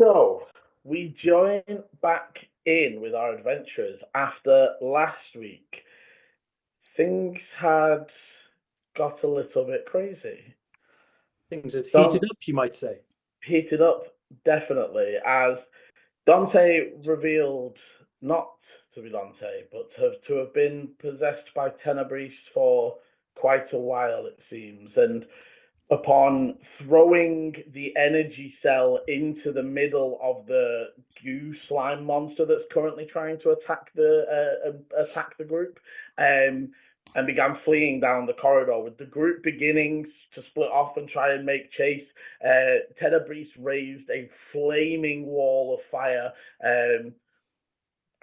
So, we join back in with our adventures after last week. Things had got a little bit crazy. Things had heated up, you might say. Heated up, definitely, as Dante revealed not to be Dante, but to have been possessed by Tenebris for quite a while, it seems. And upon throwing the energy cell into the middle of the goo slime monster that's currently trying to attack the group, and began fleeing down the corridor, with the group beginning to split off and try and make chase. Tenebris raised a flaming wall of fire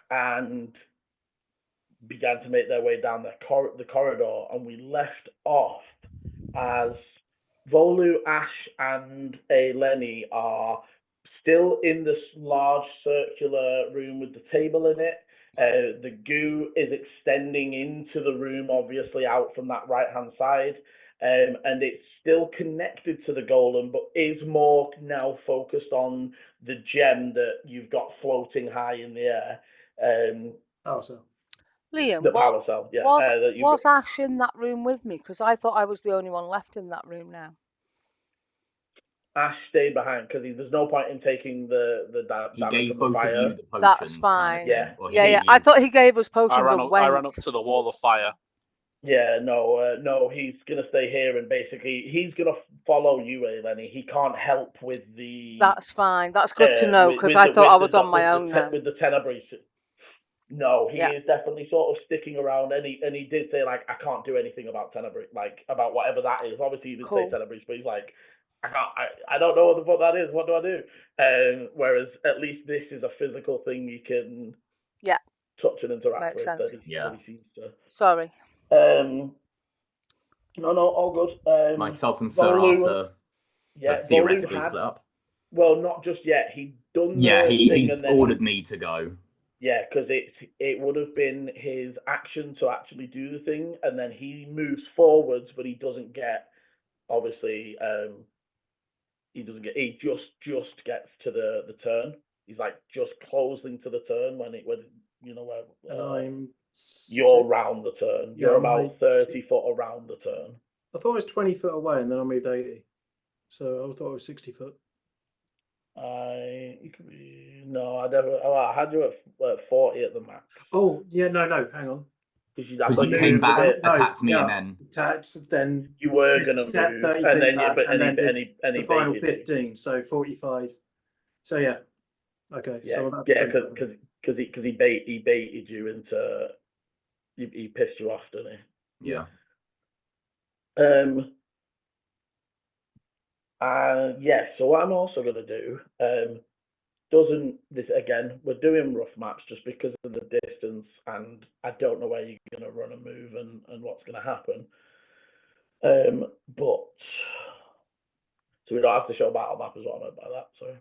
and began to make their way down the corridor, and we left off as Volu, Ash, and Lenny are still in this large circular room with the table in it. The goo is extending into the room, obviously out from that right-hand side, and it's still connected to the golem, but is more now focused on the gem that you've got floating high in the air. So Liam, the power cell, yeah. Was Ash in that room with me? Because I thought I was the only one left in that room now. Ash stayed behind because there's no point in taking the He damage gave from the both fire. of you the potions. That's fine. Kind of Yeah. or Yeah. I thought he gave us potions. I ran up to the wall of fire. Yeah, no, he's gonna stay here and basically he's gonna follow you, Lenny. He can't help with the. That's fine. That's good to know because I thought I was on my own now. With the Tenebris. No, he is definitely sort of sticking around, and he did say like I can't do anything about Tenebris, like about whatever that is. Obviously, he didn't say Tenebris, but he's like I don't know what the fuck that is. What do I do? Whereas at least this is a physical thing you can touch and interact with. That he seems to. Sorry. No, all good. Myself and Sir Arthur have theoretically split up. Well, not just yet. He's done. Yeah, he's ordered me to go. Yeah, because it would have been his action to actually do the thing, and then he moves forwards, but he doesn't get. Obviously, he doesn't get. He just gets to the turn. He's like just closing to the turn when you know where. And you're round the turn. You're about 30 foot around the turn. I thought I was 20 foot away, and then I moved 80. So I thought I was 60 foot. You could be I never. Oh, I had you at 40 at the max. Oh yeah, no, hang on. Because you came back, attacked me, and then attacked. Then you were gonna move, and then the final 15, so 45. So yeah, okay. Yeah, so because he baited you into. He pissed you off, didn't he? Yeah. So what I'm also going to do, we're doing rough maps just because of the distance, and I don't know where you're going to run and move and what's going to happen. But so we don't have to show a battle map is what I meant by that, sorry.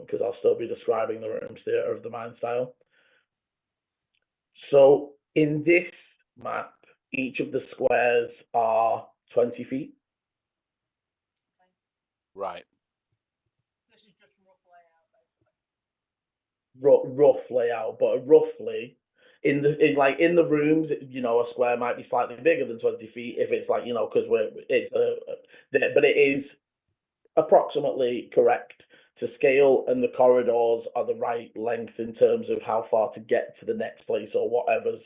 Because I'll still be describing the room's theatre of the mind style. So in this map, each of the squares are 20 feet. Right. This is just rough layout, basically. Rough layout, but roughly in the rooms, a square might be slightly bigger than 20 feet if it's because but it is approximately correct to scale, and the corridors are the right length in terms of how far to get to the next place or whatever's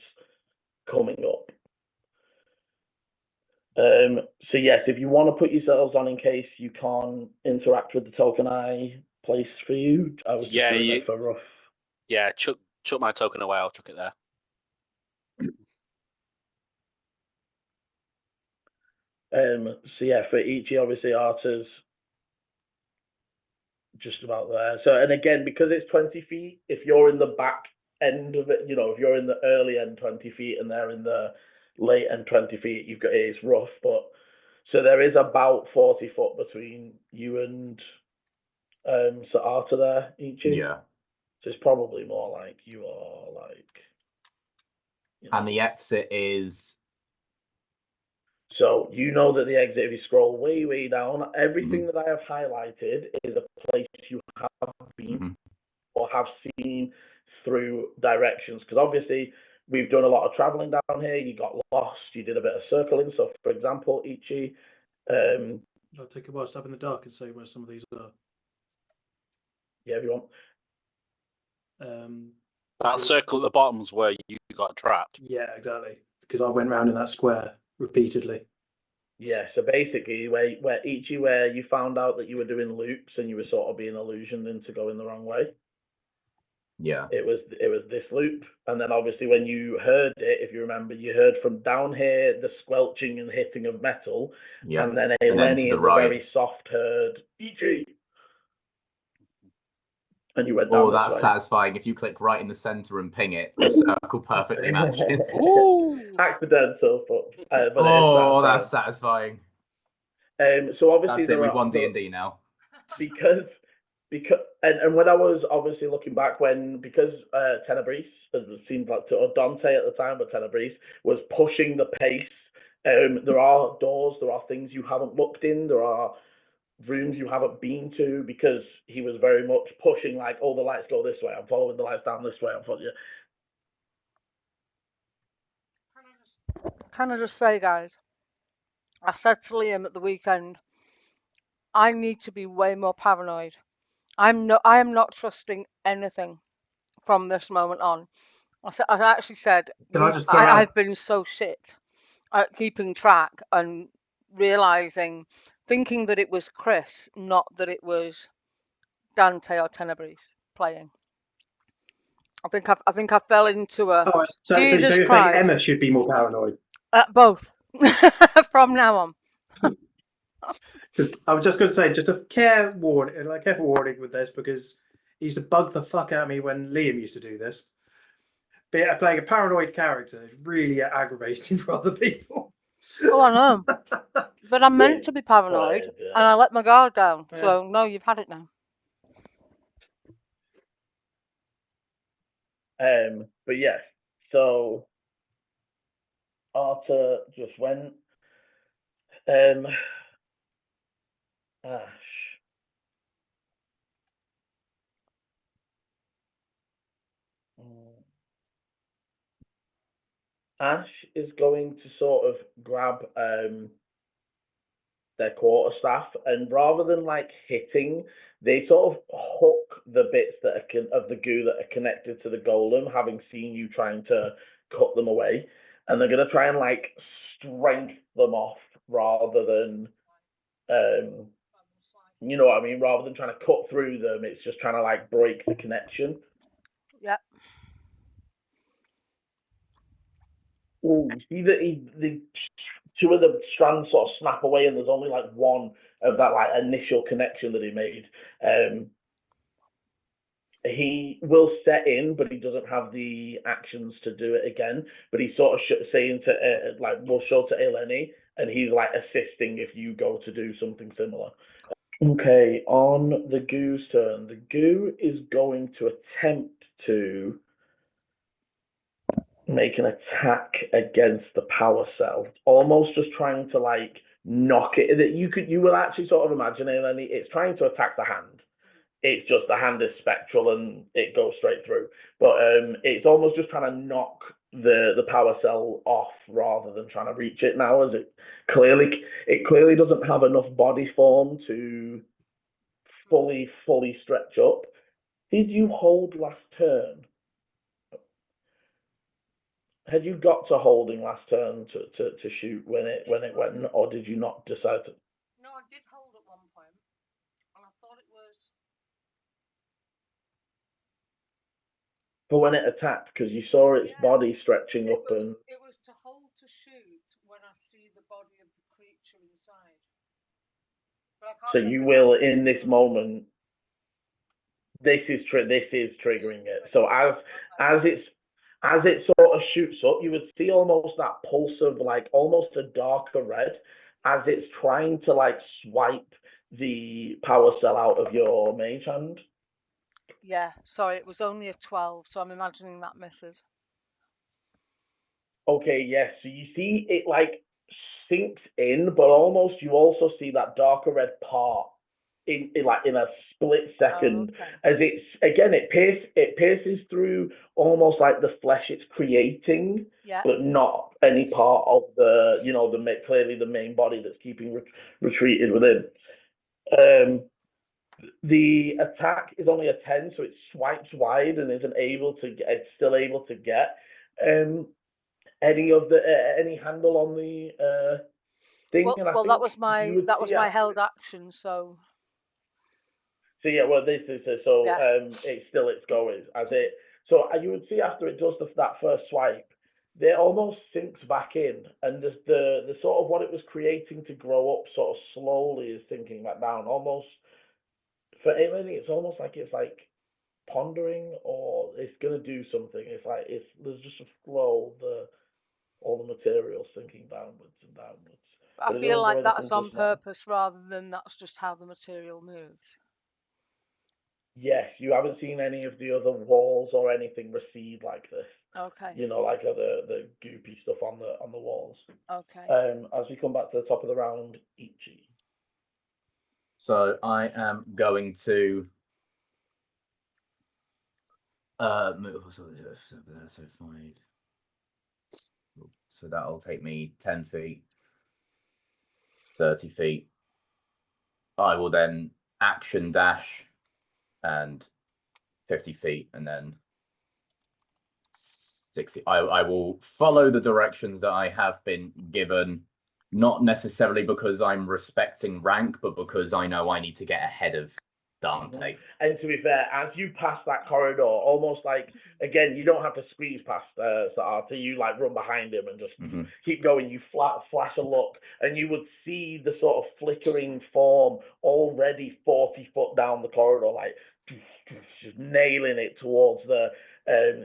coming up. So yes, if you want to put yourselves on in case you can't interact with the token I placed for you, I was just doing it for rough. Yeah, chuck my token away. I'll chuck it there. So yeah, for Ichi, obviously Arthur's just about there. So, and again, because it's 20 feet, if you're in the back end of it, if you're in the early end 20 feet and they're in the late end 20 feet, it's rough, but so there is about 40 foot between you and Sir Arthur there, Ichi. Yeah. So it's probably more like you are like. And the exit is. So you know that the exit, if you scroll way, way down, everything that I have highlighted is a place you have seen or have seen through directions. Because obviously we've done a lot of traveling down here. You got lost. You did a bit of circling. So, for example, Ichi. I'll take a while step in the dark and say where some of these are. Yeah, if you want. That circle at the bottom's where you got trapped. Yeah, exactly. Because I went round in that square repeatedly. Yeah, so basically, where you found out that you were doing loops and you were sort of being illusioned into going the wrong way. Yeah. It was this loop, and then obviously when you heard it, if you remember, you heard from down here the squelching and hitting of metal, and then Eleni in the very soft heard Ichi, and you went down. Oh, that's satisfying. If you click right in the center and ping it, the circle perfectly matches. Accidental, but that's satisfying. So obviously that's it. We've won D&D now. Because and when I was obviously looking back because Tenebris, as it seemed like or Dante at the time, but Tenebris was pushing the pace. There are doors, there are things you haven't looked in, there are rooms you haven't been to, because he was very much pushing like, oh, the lights go this way, I'm following the lights down this way, I'm following you. Can I just say, guys, I said to Liam at the weekend, I need to be way more paranoid. I am not trusting anything from this moment on. I actually said, I've been so shit at keeping track and thinking that it was Chris, not that it was Dante or Tenebris playing. I think I fell into a. Oh, so you're saying Emma should be more paranoid? Both. From now on. I was just going to say, just a careful warning with this, because he used to bug the fuck out of me when Liam used to do this. But playing a paranoid character is really aggravating for other people. Oh, I know. But I'm meant to be paranoid, and I let my guard down. Yeah. So, no, you've had it now. But yes, so Arthur just went. Ash is going to sort of grab their quarterstaff, and rather than like hitting, they sort of hook the bits that are of the goo that are connected to the golem, having seen you trying to cut them away, and they're going to try and like strength them off rather than you know what I mean, rather than trying to cut through them. It's just trying to like break the connection. Yeah. Oh, you see that the two of the strands sort of snap away, and there's only like one of that like initial connection that he made. He will set in, but he doesn't have the actions to do it again. But he's sort of saying to we'll show to Eleni, and he's like assisting if you go to do something similar. Okay, on the goo's turn, the goo is going to attempt to make an attack against the power cell, almost just trying to like knock it. That you will actually sort of imagine it, and it's trying to attack the hand. It's just the hand is spectral and it goes straight through. But it's almost just trying to knock the power cell off rather than trying to reach it now, as it clearly doesn't have enough body form to fully stretch up. Did you hold last turn? Had you got to holding last turn to shoot when it went, or did you not decide to? No, I did hold at one point, and I thought it was. For when it attacked, because you saw its body stretching up and. It was to hold to shoot when I see the body of the creature inside. So you will, in this moment. This is triggering it. So as it sort of shoots up, you would see almost that pulse of like almost a darker red as it's trying to like swipe the power cell out of your mage hand. Yeah, sorry, it was only a 12, so I'm imagining that misses. Okay, yes. So you see it like sinks in, but almost you also see that darker red part in a split second, okay. as it pierces through almost like the flesh it's creating, Yeah. but not any part of the clearly the main body that's keeping retreated within. The attack is only a 10, so it swipes wide and isn't able to get. It's still able to get any handle on the thing. Well, And I well, think that was you would see my after held action. So So yeah, well, this is so yeah. it's going as it. So you would see after it does that first swipe, it almost sinks back in, and the sort of what it was creating to grow up sort of slowly is sinking back down. Almost for Aileen, it's almost like it's like pondering or it's gonna do something. It's like there's just a flow all the material sinking downwards and downwards, I but it feel doesn't do like anything that's on just now. purpose rather than that's just how the material moves. Yes, you haven't seen any of the other walls or anything recede like this. Okay. Like the goopy stuff on the walls. Okay. As we come back to the top of the round, Ichi. So I am going to move. So 5. So that'll take me 10 feet, 30 feet. I will then action dash and 50 feet, and then 60. I will follow the directions that I have been given, not necessarily because I'm respecting rank, but because I know I need to get ahead of Dante. And to be fair, as you pass that corridor, almost like again, you don't have to squeeze past Arthur. You like run behind him and just keep going. You flash a look, and you would see the sort of flickering form already 40 foot down the corridor, like just nailing it towards the.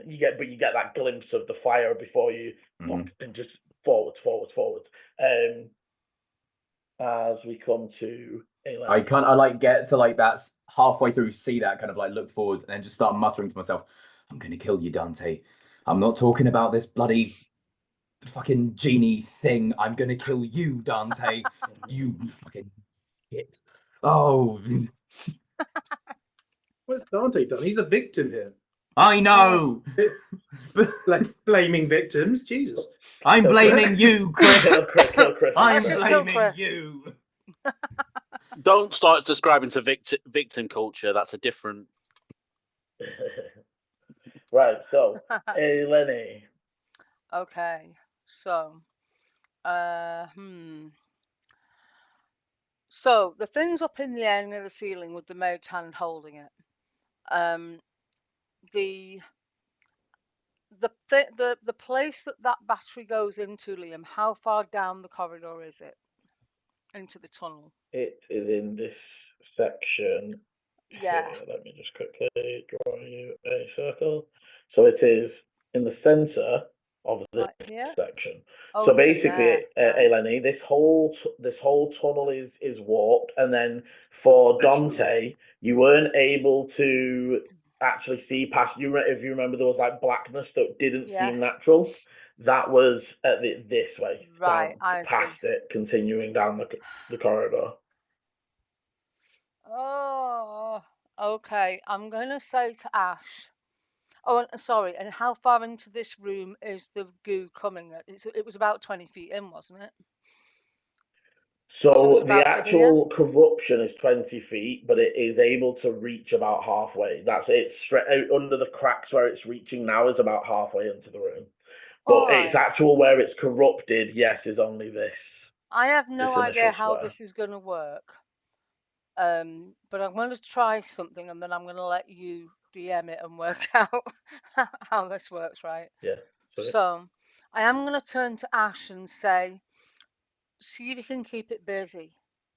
You get that glimpse of the fire before you and just forwards. As we come to I get to like that halfway through, see that kind of like look forwards, and then just start muttering to myself, "I'm gonna kill you, Dante. I'm not talking about this bloody fucking genie thing. I'm gonna kill you, Dante. You fucking shit. Oh, What's Dante done? He's the victim here. I know. Like blaming victims. Jesus. I'm blaming you, Chris. Kill Chris. I'm Just kill blaming Chris. you. Don't start describing to victim culture. That's a different. Right. So, Lenny. Okay. So, So the thing's up in the air near the ceiling with the mage hand holding it. The place that battery goes into, Liam, how far down the corridor is it into the tunnel? It is in this section. Yeah. Here. Let me just quickly draw you a circle. So it is in the center of this section. Oh, so basically, Eleni, this whole tunnel is warped, and then for Dante, you weren't able to actually see past. If you remember, there was like blackness that didn't seem natural. That was at this way, right? down, past it, continuing down the corridor. Oh, okay. I'm gonna say to Ash. Oh, sorry. And how far into this room is the goo coming? It was about 20 feet in, wasn't it? So the actual corruption is 20 feet, but it is able to reach about halfway. That's it. Straight out under the cracks where it's reaching now is about halfway into the room. But its actual where it's corrupted, yes, is only this. I have no idea how this is going to work. But I'm going to try something, and then I'm going to let you DM it and work out how this works, right? Yeah. So I am going to turn to Ash and say, see if you can keep it busy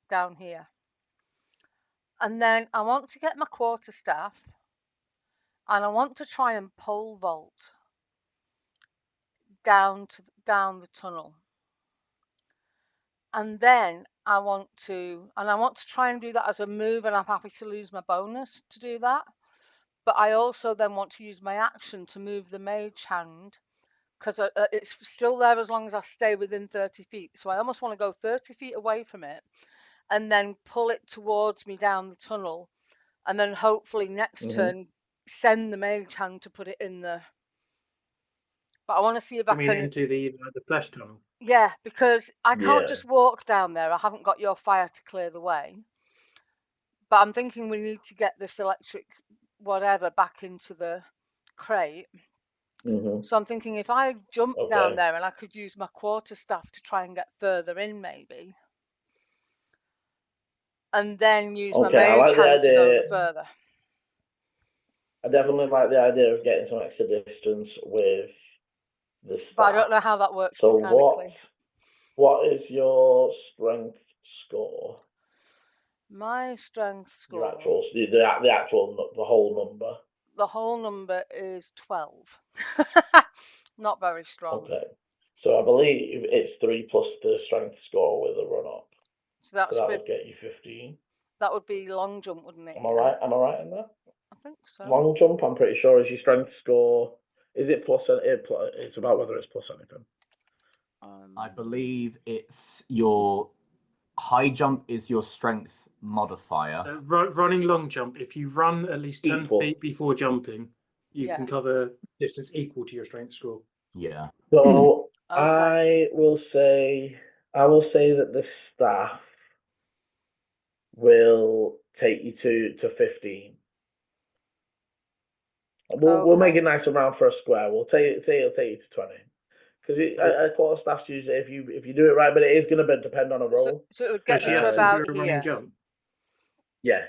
down here. And then I want to get my quarterstaff, and I want to try and pole vault down the tunnel. And then I want to try and do that as a move, and I'm happy to lose my bonus to do that. But I also then want to use my action to move the mage hand, because it's still there as long as I stay within 30 feet. So I almost want to go 30 feet away from it and then pull it towards me down the tunnel, and then hopefully next turn send the mage hand to put it in the. But I want to see if I I mean, can. into the flesh tunnel. Yeah, because I can't Yeah. just walk down there. I haven't got your fire to clear the way. But I'm thinking we need to get this electric whatever back into the crate. So I'm thinking if I jump down Okay. there and I could use my quarterstaff to try and get further in, maybe, and then use my Okay, I mage like the hand to go idea. the further. I definitely like the idea of getting some extra distance with the staff. But I don't know how that works So mechanically. what is your strength score? My strength Your score, actual, the whole number. the whole number is 12. Not very strong. Okay. So I believe it's 3 plus the strength score with a run up. So that's So that would get you 15. that would be long jump, wouldn't it? Am I right? Am I right in that? I think so. Long jump, I'm pretty sure, is your strength score. Is it plus? It's about whether it's plus anything. I believe it's your high jump is your strength modifier. Running long jump. If you run at least 10 Equal. feet before jumping, you Yeah. can cover distance equal to your strength score. Yeah. So Okay. I will say that the staff will take you to 15. We'll make it nice and round for a square. We'll say it'll take you to 20. Because a quarter staff's usually if you do it right, but it is going to depend on a roll. So it would get Does me she to have to about do a running here. jump? Yeah.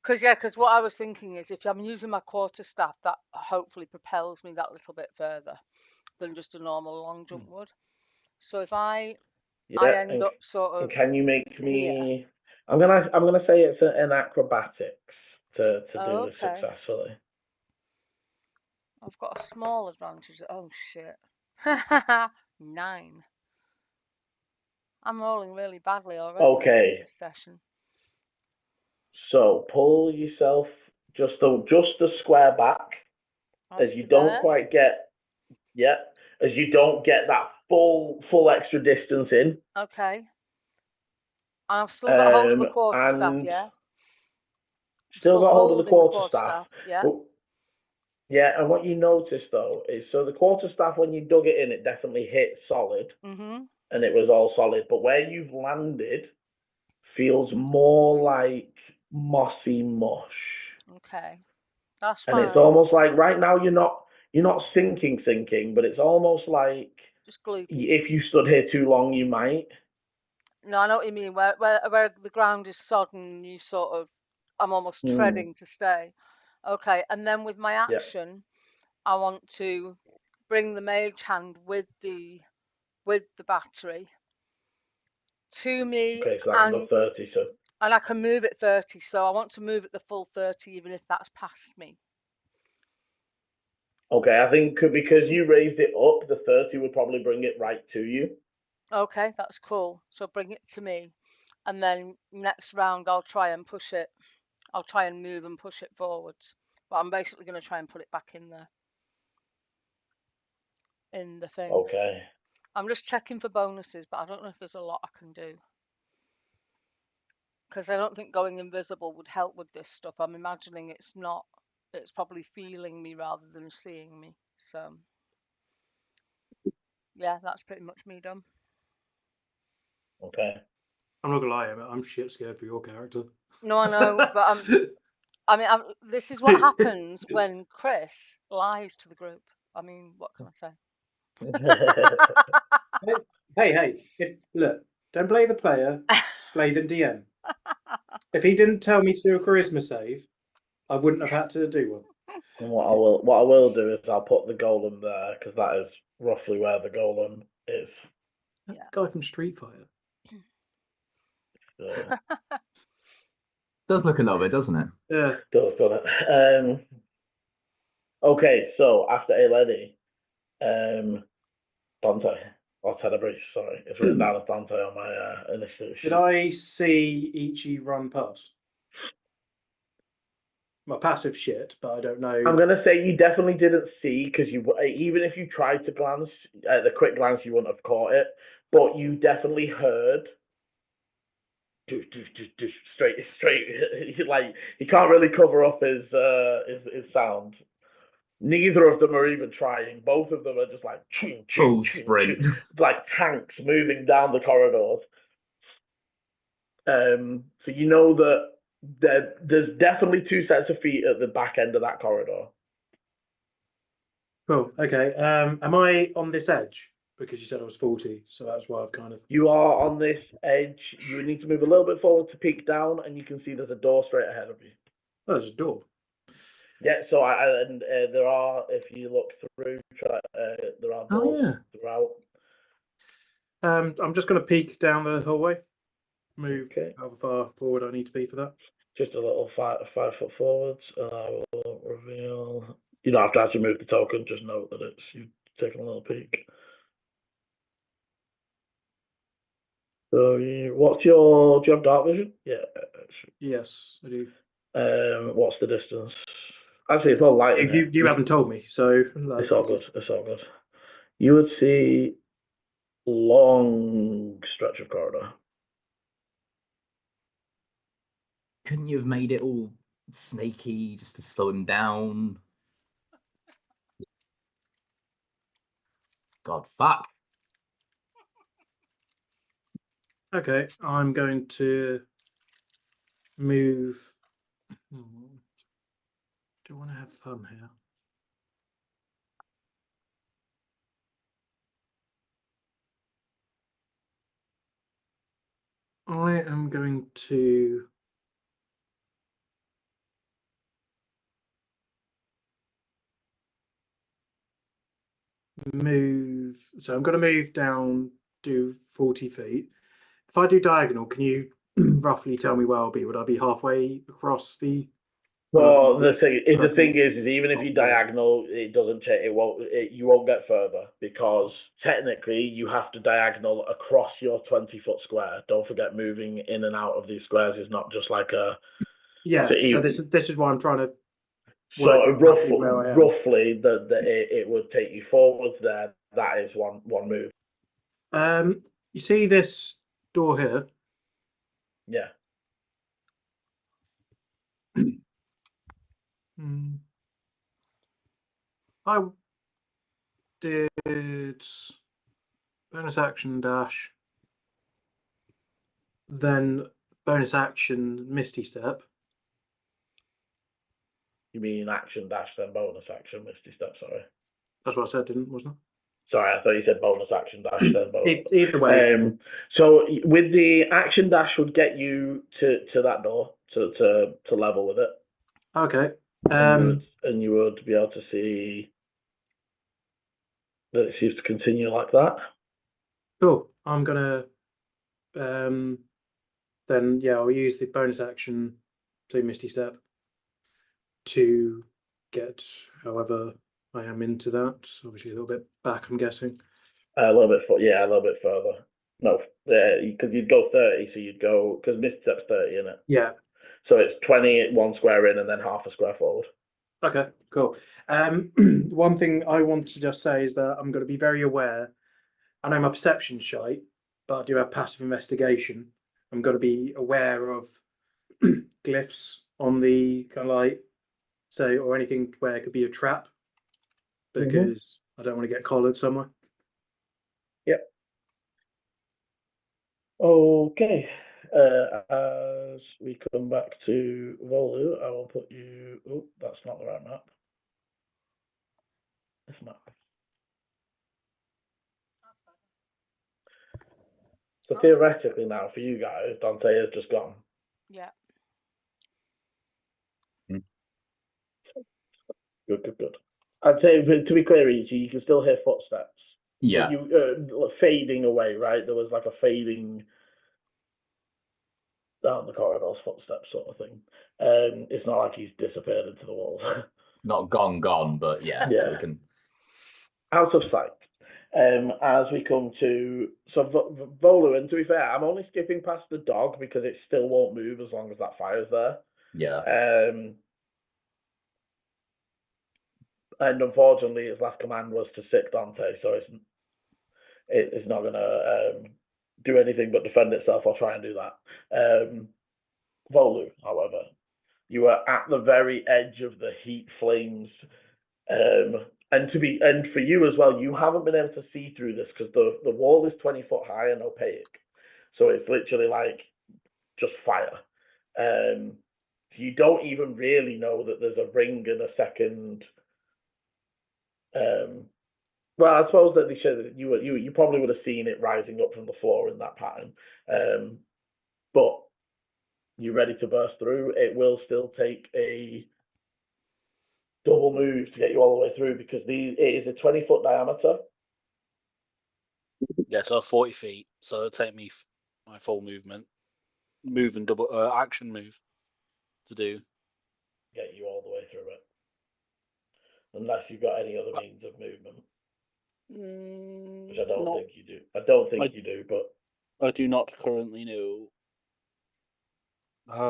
Because what I was thinking is if I'm using my quarterstaff, that hopefully propels me that little bit further than just a normal long jump would. So if I end up sort of. Can you make me? Here. I'm gonna say it's an acrobatics to do this Okay. successfully. I've got a small advantage. Oh shit. 9. I'm rolling really badly already. Okay. This session. So pull yourself just the square back as you don't quite get as you don't get that full extra distance in. Okay. And I've still got hold of the quarterstaff, and yeah? Still got hold of the quarterstaff. Yeah. Yeah, and what you notice though is so the quarterstaff when you dug it in, it definitely hit solid, and it was all solid. But where you've landed feels more like mossy mush. Okay, that's fine. And it's almost like right now you're not sinking, but it's almost like just gloopy. If you stood here too long, you might. No, I know what you mean. Where the ground is sodden, you sort of, I'm almost treading to stay. Okay, and then with my action, I want to bring the mage hand with the battery to me. Okay, so that's the 30, so. And I can move it 30, so I want to move it the full 30, even if that's past me. Okay, I think because you raised it up, the 30 would probably bring it right to you. Okay, that's cool. So bring it to me, and then next round I'll try and push it. I'll try and move and push it forwards. But I'm basically going to try and put it back in the thing. Okay. I'm just checking for bonuses, but I don't know if there's a lot I can do. Because I don't think going invisible would help with this stuff. I'm imagining it's not. It's probably feeling me rather than seeing me. So, yeah, that's pretty much me done. Okay. I'm not gonna lie, I'm shit scared for your character. No, I know, but this is what happens when Chris lies to the group. I mean, what can I say? Hey! Look, don't play the player, play the DM. If he didn't tell me to do a charisma save, I wouldn't have had to do one. And what I will do is I'll put the golem there because that is roughly where the golem is. That guy from Street Fighter. Does look a little bit, doesn't it? Yeah. Does it? Okay, so after a lady, Dante or Tenebris, sorry, it's written down as Dante on my initiative sheet. Did I see Ichi run past? My passive shit, but I don't know. I'm gonna say you definitely didn't see because even if you tried to glance at the quick glance, you wouldn't have caught it. But you definitely heard straight. Like he can't really cover up his sound. Neither of them are even trying. Both of them are just like Full sprint. like tanks moving down the corridors. So you know that there's definitely 2 sets of feet at the back end of that corridor. Cool. Okay. Am I on this edge? Because you said I was 40, so that's why I've kind of. You are on this edge. You would need to move a little bit forward to peek down, and you can see there's a door straight ahead of you. Oh, there's a door. Yeah, so there are, if you look through, there are doors throughout. I'm just going to peek down the hallway. Move Okay. how far forward I need to be for that. Just a little 5 foot forwards, and I will reveal. You don't have to actually move the token. Just note that you've taken a little peek. So, do you have dark vision? Yeah. Yes, I do. What's the distance? Actually, it's all light. You haven't told me, so It's all good. It's all good. You would see long stretch of corridor. Couldn't you have made it all snaky just to slow him down? God, fuck. Okay, I'm going to move. Do I want to have fun here? I am going to move. So I'm going to move down, do 40 feet. If I do diagonal, can you roughly tell me where I'll be? Would I be halfway across the? Well, the thing is even if you diagonal, it doesn't take. You won't get further because technically you have to diagonal across your 20-foot square. Don't forget, moving in and out of these squares is not just like a. Yeah. So this is why I'm trying to. So roughly, it would take you forwards there. That is one move. You see this door here? Yeah. I did bonus action dash, then bonus action Misty Step. You mean action dash then bonus action Misty Step? Sorry. That's what I said, wasn't it? Sorry, I thought you said bonus action dash then bonus. Either way. So with the action dash would get you to that door to level with it. Okay. And you would be able to see that it seems to continue like that. Cool. I'm gonna then I'll use the bonus action to Misty Step to get however I am into that. Obviously a little bit back, I'm guessing. A little bit further. No, because you'd go 30, so you'd go because Misty Step's 30, isn't it? Yeah. So it's 20 1 square in and then half a square forward. Okay, cool. One thing I want to just say is that I'm going to be very aware. I know my perception's shite, but I do have passive investigation. I'm going to be aware of glyphs on the kind of like, or anything where it could be a trap, because I don't want to get collared somewhere. Yep. Okay. As we come back to Volu, I will put you. Oh, that's not the right map. It's not. So theoretically, now for you guys, Dante has just gone. Yeah. Good. I'd say, to be clear, you can still hear footsteps. Yeah. You fading away, right? There was like a fading down the corridor's footsteps sort of thing. It's not like he's disappeared into the walls. Not gone, but yeah. Yeah. We can... Out of sight. As we come to Volu, and to be fair, I'm only skipping past the dog because it still won't move as long as that fire's there. Yeah. And unfortunately, his last command was to sick Dante, so it's not gonna do anything but defend itself or try and do that. Volu, however, you are at the very edge of the heat flames, and for you as well, you haven't been able to see through this because the wall is 20 foot high and opaque, so it's literally like just fire. You don't even really know that there's a ring and a second. Well, I suppose that they said that you probably would have seen it rising up from the floor in that pattern, but you're ready to burst through. It will still take a double move to get you all the way through because it is a 20-foot diameter. Yeah, so 40 feet. So it'll take me my full movement, move and double action move to do. Get you all the way through it, unless you've got any other means of movement, which I don't think you do. I don't think you do, but I do not currently know. There's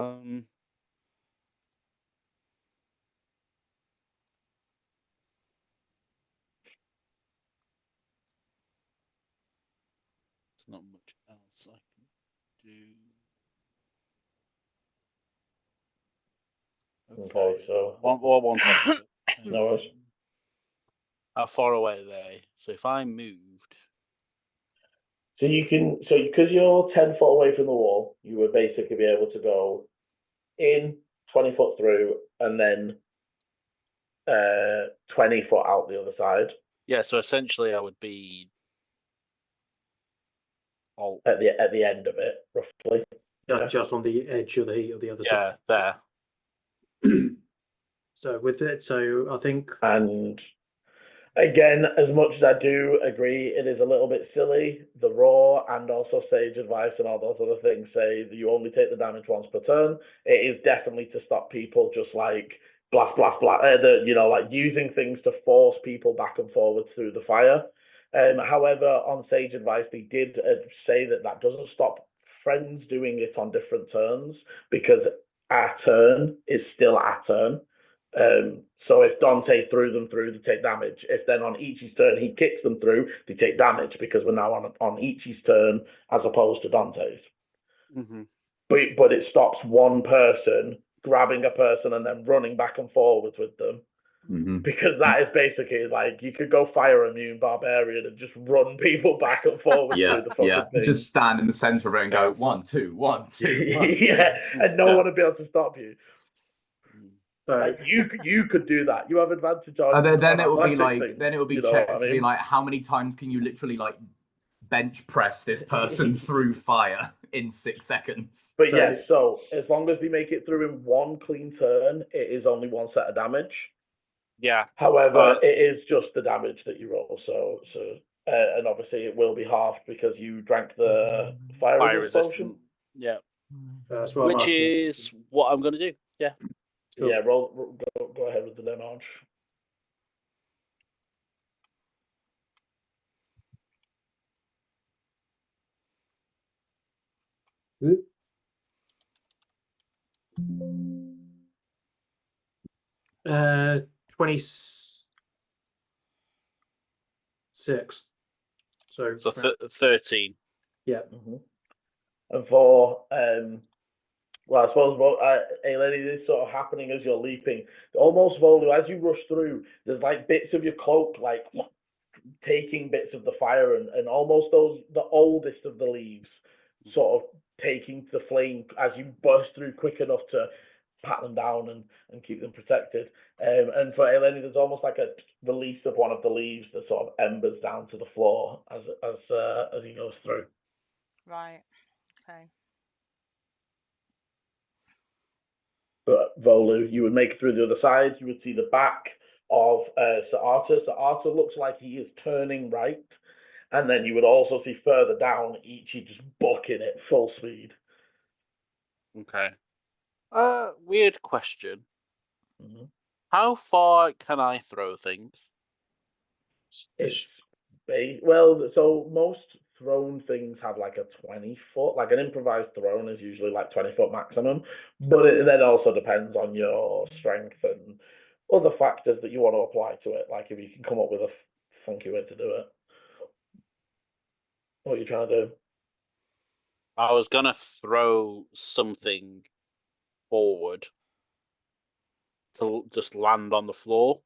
not much else I can do. Okay, so one second. No worries. How far away are they? So if I moved, So because you're 10 foot away from the wall, you would basically be able to go in 20 foot through and then 20 foot out the other side. yeah. So essentially, I would be at the end of it, roughly. Just on the edge of the other side. Yeah, there. So with it, so I think. And again, as much as I do agree, it is a little bit silly. The raw and also sage advice and all those other things say that you only take the damage once per turn. It is definitely to stop people just like blast, like using things to force people back and forwards through the fire. However, on sage advice, they did say that doesn't stop friends doing it on different turns because our turn is our turn. So if Dante threw them through, they take damage. If then on Ichi's turn he kicks them through, they take damage because we're now on Ichi's turn as opposed to Dante's. Mm-hmm. But it stops one person grabbing a person and then running back and forwards with them. Mm-hmm. Because that is basically like you could go fire immune barbarian and just run people back and forward through the fucking thing. Just stand in the center of it and go 1, 2, 1, 2, 1, 2. Yeah, and no one would be able to stop you. Like you could do that. You have advantage on. Then it would be like. things, then it would be checks. Be like, how many times can you literally like bench press this person through fire in 6 seconds? But so as long as they make it through in one clean turn, it is only one set of damage. Yeah. However, it is just the damage that you roll. So and obviously it will be halved because you drank the fire resistant potion. Yeah. Which is what I'm going to do. Yeah. Cool. Yeah. Go ahead with the damage. Uh, 26. So 13. Yeah. Mm-hmm. And for well, I suppose Eleni, this is sort of happening as you're leaping. Almost Volu, as you rush through, there's like bits of your cloak like taking bits of the fire and almost the oldest of the leaves sort of taking the flame as you burst through quick enough to pat them down and keep them protected. And for Eleni, there's almost like a release of one of the leaves that sort of embers down to the floor as he goes through. Right. Okay. But Volu, you would make it through the other side. You would see the back of Sir Arthur. Sir Arthur looks like he is turning right. And then you would also see further down Ichi just bucking it full speed. Okay. Weird question. Mm-hmm. How far can I throw things? Well, so most thrown things have like a 20 foot, like an improvised throne is usually like 20 foot maximum, but it then also depends on your strength and other factors that you want to apply to it, like if you can come up with a funky way to do it. What are you trying to do? I was gonna throw something forward to just land on the floor.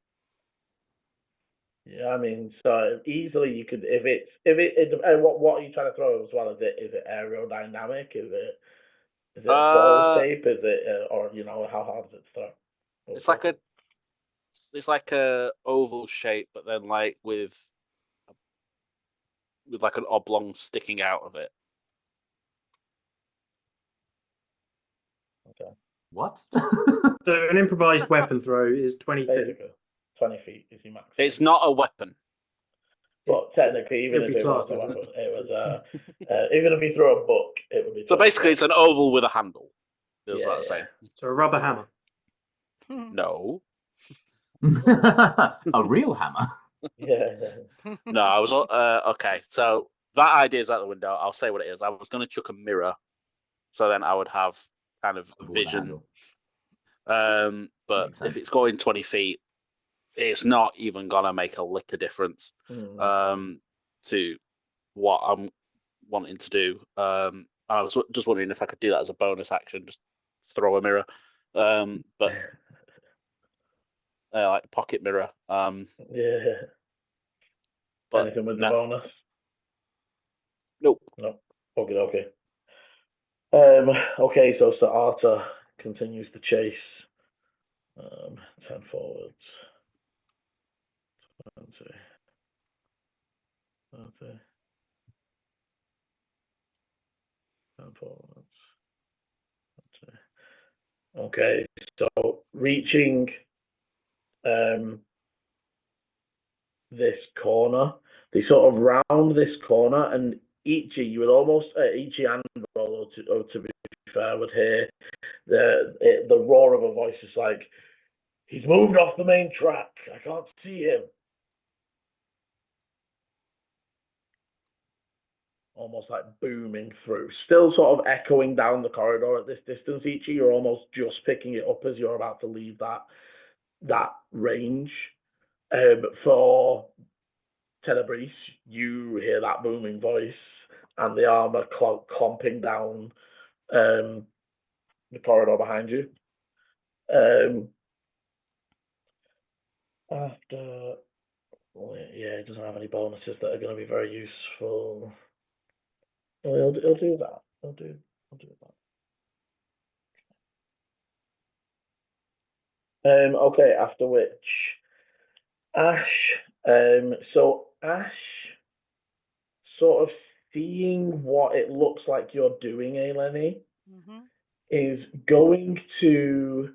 Yeah, I mean, so easily you could if what are you trying to throw as well? Is it aerodynamic? Is it ball shape? Is it or how hard is it to throw? It's like a oval shape, but then like with like an oblong sticking out of it. Okay. What? So an improvised weapon throw is 20 feet. Basically, 20 feet is your maximum. It's not a weapon. But technically, even It'd if be it was classed, a isn't weapon, it was even if you throw a book, it would be. So 20 basically, feet. it's an oval with a handle. Is Yeah, what I'm saying. So a rubber hammer. No. A real hammer. Yeah. No, I was okay. So that idea is out the window. I'll say what it is. I was going to chuck a mirror, so then I would have kind of Of all the vision. handle. But Makes if sense. it's going 20 feet, it's not even gonna make a lick of difference to what I'm wanting to do. I was just wondering if I could do that as a bonus action, just throw a mirror. But like pocket mirror. Yeah. But Anything with the no, bonus? nope. No. Okay. Okay, so Sir Arthur continues the chase. 10 forwards. 20. 30. 10 forwards. 20. Okay, so reaching this corner, they sort of round this corner, and Ichi, you would almost Ichi and Rolo, to be fair, would hear the roar of a voice. Is like, he's moved off the main track. I can't see him. Almost like booming through, still sort of echoing down the corridor at this distance. Ichi, you're almost just picking it up as you're about to leave that range. For Tenebris, you hear that booming voice and the armor clomping down the corridor behind you. After, yeah, it doesn't have any bonuses that are going to be very useful. Well, he'll do that. He'll do that. Okay, after which Ash. So Ash, sort of seeing what it looks like you're doing, Eleni, is going to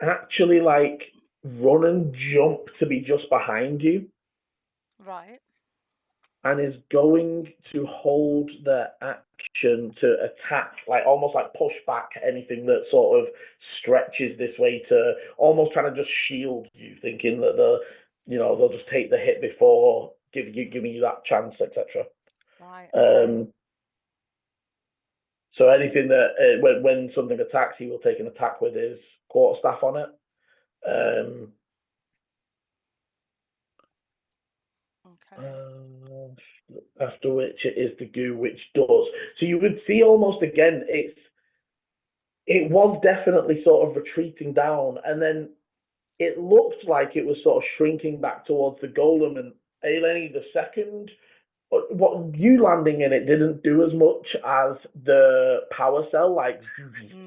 actually like run and jump to be just behind you. Right. And is going to hold the action to attack, like almost like push back anything that sort of stretches this way, to almost trying to just shield you, thinking that they'll just take the hit before giving you that chance, etc. Right. So anything that when something attacks, he will take an attack with his quarterstaff on it. After which it is the goo, which does. So you would see almost again, it was definitely sort of retreating down, and then it looked like it was sort of shrinking back towards the golem. And Eleni, the second, what you landing in it didn't do as much as the power cell, like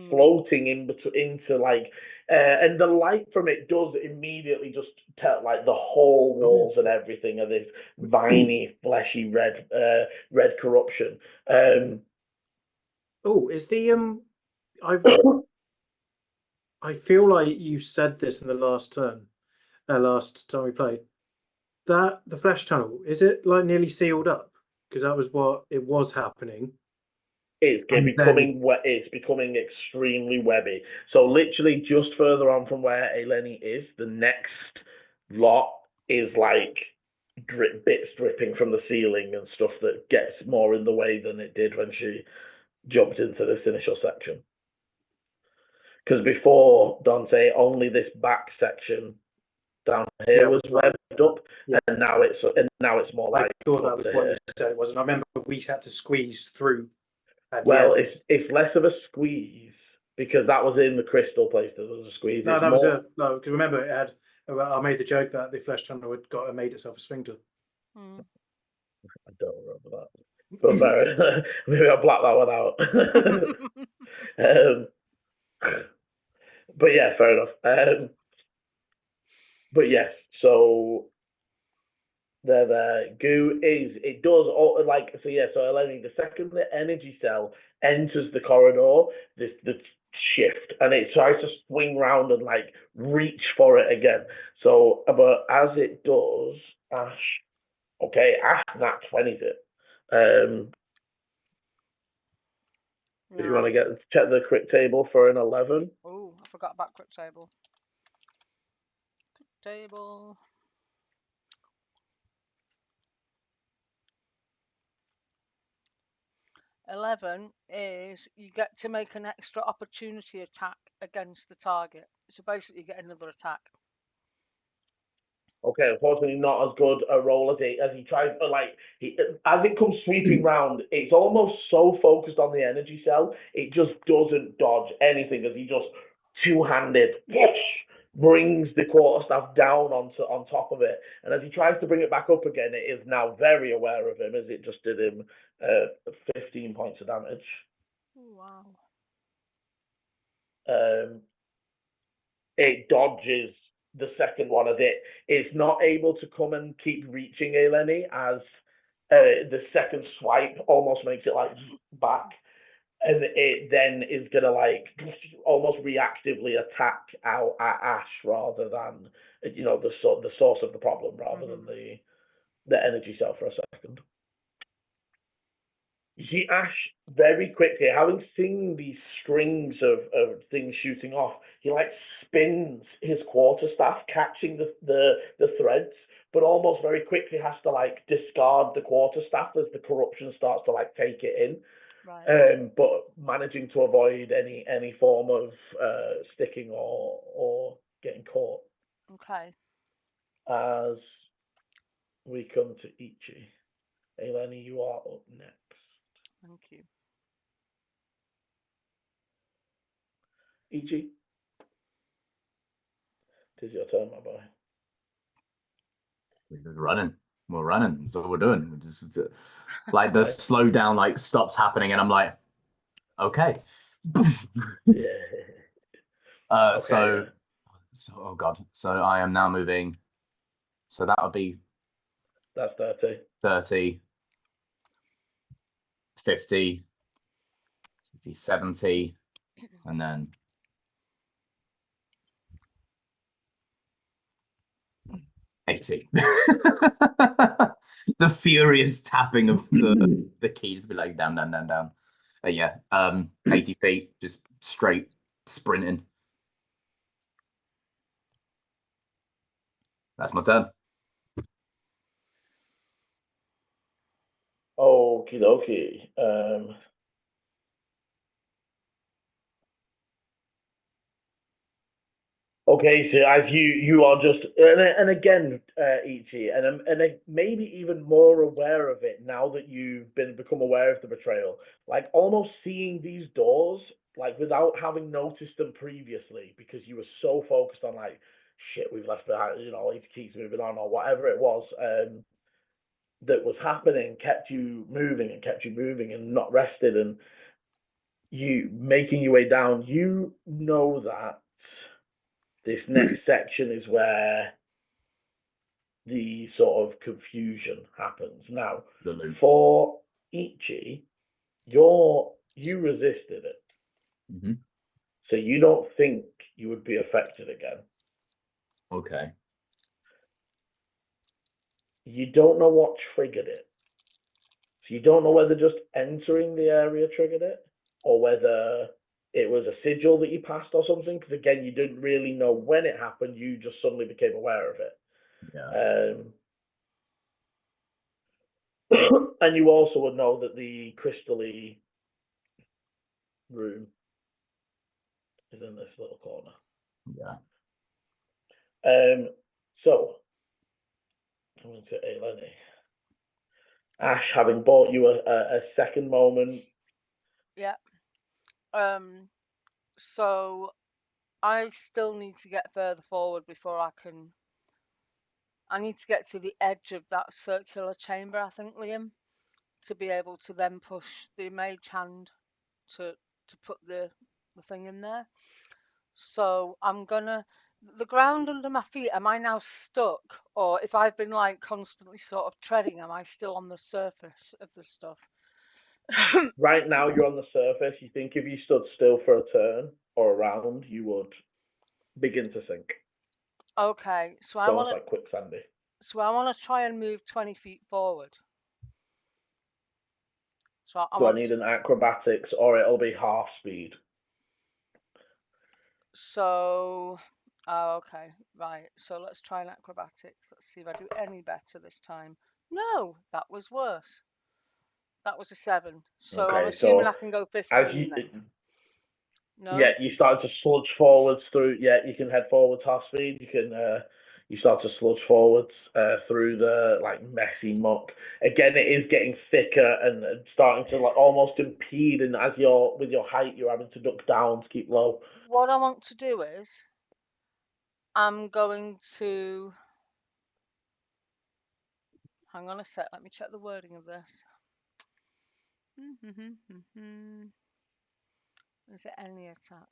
floating into like. And the light from it does immediately just tell like the whole walls and everything are this viney, fleshy red corruption. Is the I feel like you said this in the last turn, last time we played. That the flesh tunnel, is it like nearly sealed up? Because that was what it was happening. It's becoming extremely webby. So literally just further on from where Eleni is, the next lot is like bits dripping from the ceiling and stuff that gets more in the way than it did when she jumped into this initial section. Because before Dante, only this back section down here was webbed up, and now it's more like. I thought that was what you said it was, and I remember we had to squeeze through at the Well, end. it's less of a squeeze because that was in the crystal place. There was a squeeze. No, It's that was more- a no. Because remember, it had. I made the joke that the flesh tunnel had got made itself a sphincter. Mm. I don't remember that. But maybe I'll black that one out. But yeah, fair enough. But yes, so the goo is it does all like so yeah. So Eleni, the second the energy cell enters the corridor, the shift and it tries to swing round and like reach for it again. So, but as it does, Ash, okay, Ash nat 20's it. If you want to check the crit table for an 11. Oh, I forgot about crit table. Crit table. "11 is you get to make an extra opportunity attack against the target. So basically, you get another attack. Okay, unfortunately, not as good a roll as he tries. But like, as it comes sweeping round, it's almost so focused on the energy cell, it just doesn't dodge anything as he just two-handed brings the quarterstaff down on top of it. And as he tries to bring it back up again, it is now very aware of him as it just did him 15 points of damage. Oh, wow. It dodges the second one as it is not able to come and keep reaching Eleni as the second swipe almost makes it like back, and it then is gonna like almost reactively attack out at Ash rather than the source of the problem rather than the energy cell for a second. You see Ash very quickly, having seen these strings of things shooting off, he like spins his quarterstaff, catching the threads, but almost very quickly has to like discard the quarterstaff as the corruption starts to like take it in. Right. But managing to avoid any form of sticking or getting caught. Okay. As we come to Ichi. Eleni, you are up next. Thank you. Ichi, it is your turn, my boy. We're just running. We're running. That's what we're doing. We're just, like the slowdown like stops happening, and I'm like, okay. Yeah. So oh god. So I am now moving. So that would be That's 30. 30, 50, 60, 70, and then 80. The furious tapping of the keys be like down, down, down, down. Yeah, 80 feet, just straight sprinting. That's my turn. Okie dokie. Okay, so as you are just and again, Ichi, and maybe even more aware of it now that you've become aware of the betrayal, like almost seeing these doors like without having noticed them previously because you were so focused on like shit we've left behind, it keeps moving on or whatever it was that was happening kept you moving and not rested and you making your way down. You know that this next section is where the sort of confusion happens. Now, for Ichi, you resisted it. Mm-hmm. So you don't think you would be affected again. Okay. You don't know what triggered it. So you don't know whether just entering the area triggered it or whether it was a sigil that you passed or something. Because again, you didn't really know when it happened. You just suddenly became aware of it. Yeah. And you also would know that the crystally room is in this little corner. Yeah. So, coming to Eleni. Ash, having bought you a second moment Yeah. So I still need to get further forward before I can. I need to get to the edge of that circular chamber, I think, Liam, to be able to then push the mage hand to put the thing in there. So I'm gonna. The ground under my feet, am I now stuck? Or if I've been like constantly sort of treading, am I still on the surface of the stuff? Right now, you're on the surface. You think if you stood still for a turn or a round, you would begin to sink. Okay, so It's I almost want like quicksandy. to try and move 20 feet forward. So I Do I want need an acrobatics or it'll be half speed? so okay, right. So let's try an acrobatics. Let's see if I do any better this time. No, that was worse. That was a 7. So I'm Okay, assuming so I can go as 15 you, then. No? yeah, you start to sludge forwards through. Yeah, you can head forwards half speed. You can. You start to sludge forwards through the like messy muck. Again, it is getting thicker and starting to like almost impede. And as you're with your height, you're having to duck down to keep low. What I want to do is I'm going to hang on a sec, let me check the wording of this. Is it any attack?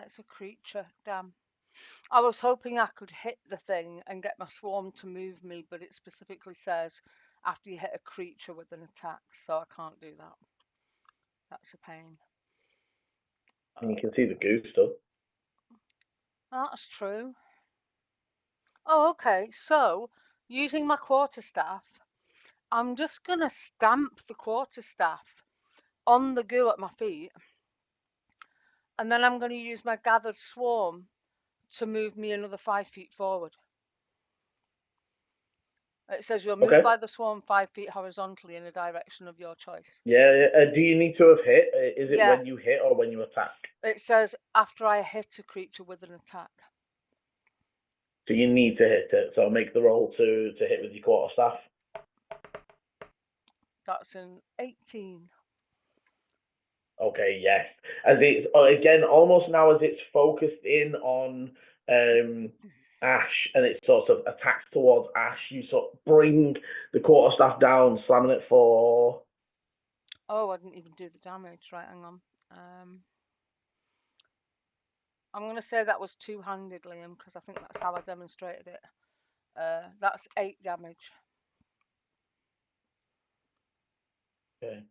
It's a creature, damn. I was hoping I could hit the thing and get my swarm to move me, but it specifically says after you hit a creature with an attack, so I can't do that. That's a pain. And you can see the goose still. That's true. Oh, okay. So, using my quarterstaff, I'm just going to stamp the quarterstaff on the goo at my feet, and then I'm going to use my gathered swarm to move me another 5 feet forward. It says you'll move Okay. by the swarm 5 feet horizontally in a direction of your choice. Yeah. Do you need to have hit? Is it Yeah. when you hit or when you attack? It says after I hit a creature with an attack. So you need to hit it. So make the roll to hit with your quarterstaff. That's an 18. Okay, yes. As it's again almost now as it's focused in on Ash and it sort of attacks towards Ash, you sort of bring the quarterstaff down, slamming it for. Oh, I didn't even do the damage. Right, hang on. I'm going to say that was two-handed, Liam, because I think that's how I demonstrated it. That's 8 damage. Okay.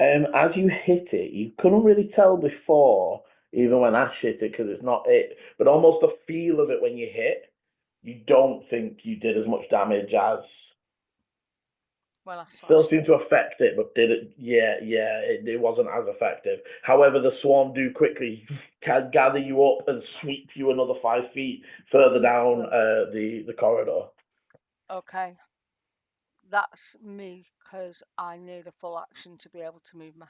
As you hit it, you couldn't really tell before, even when Ash hit it, because it's not it, but almost the feel of it when you hit, you don't think you did as much damage as. Well, I Still slashed seemed it. to affect it, but did it? Yeah, it wasn't as effective. However, the swarm do quickly gather you up and sweep you another 5 feet further down the corridor. Okay. That's me, because I need a full action to be able to move my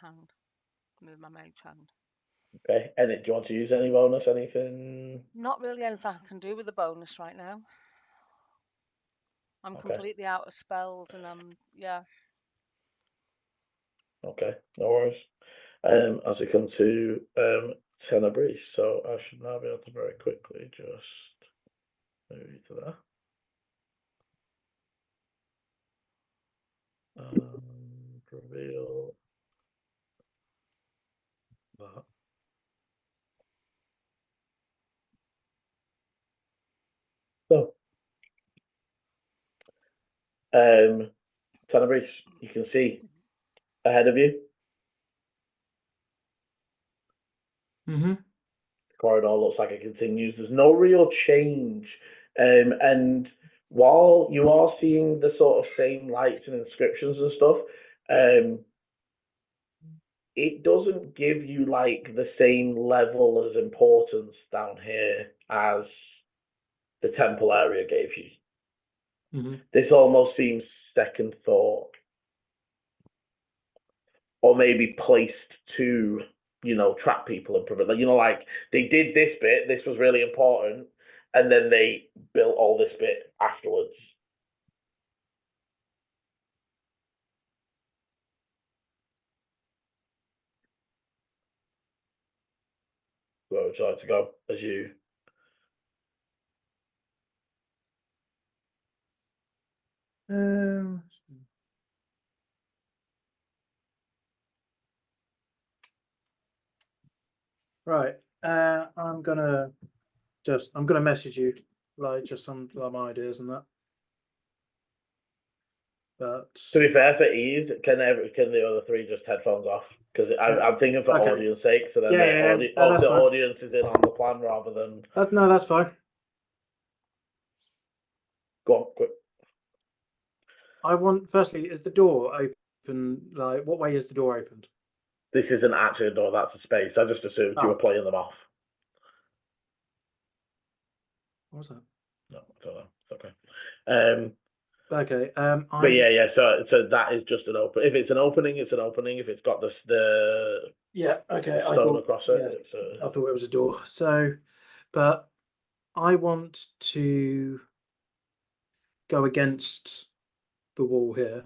mage hand. Okay, and do you want to use any bonus, anything? Not really anything I can do with the bonus right now. I'm completely out of spells, and yeah. Okay, no worries. As we come to Tenebris, so I should now be able to very quickly just move you to that. Reveal that. So, Tenebris, you can see ahead of you. Mm-hmm. The corridor looks like it continues. There's no real change. And while you are seeing the sort of same lights and inscriptions and stuff, it doesn't give you like the same level of importance down here as the temple area gave you. Mm-hmm. This almost seems second thought, or maybe placed to, trap people and prevent. Like they did this bit. This was really important, and then they built all this bit afterwards. would you like to go as you? Right. I'm gonna message you like just some ideas and that. But To be fair, for ease, can the other three just headphones off? Because I'm thinking for Okay. audience sake, so then Yeah, that's the fine. audience is in on the plan rather than no, that's fine. go on quick. I want firstly, is the door open? Like, what way is the door opened? This isn't actually a door; that's a space. I just assumed you were playing them off. What was that? No, I don't know. It's okay. Okay. But yeah. So that is just an open. If it's an opening, it's an opening. If it's got the Yeah. Okay. stone across it, yeah, it's I thought it was a door. So, but I want to go against the wall here.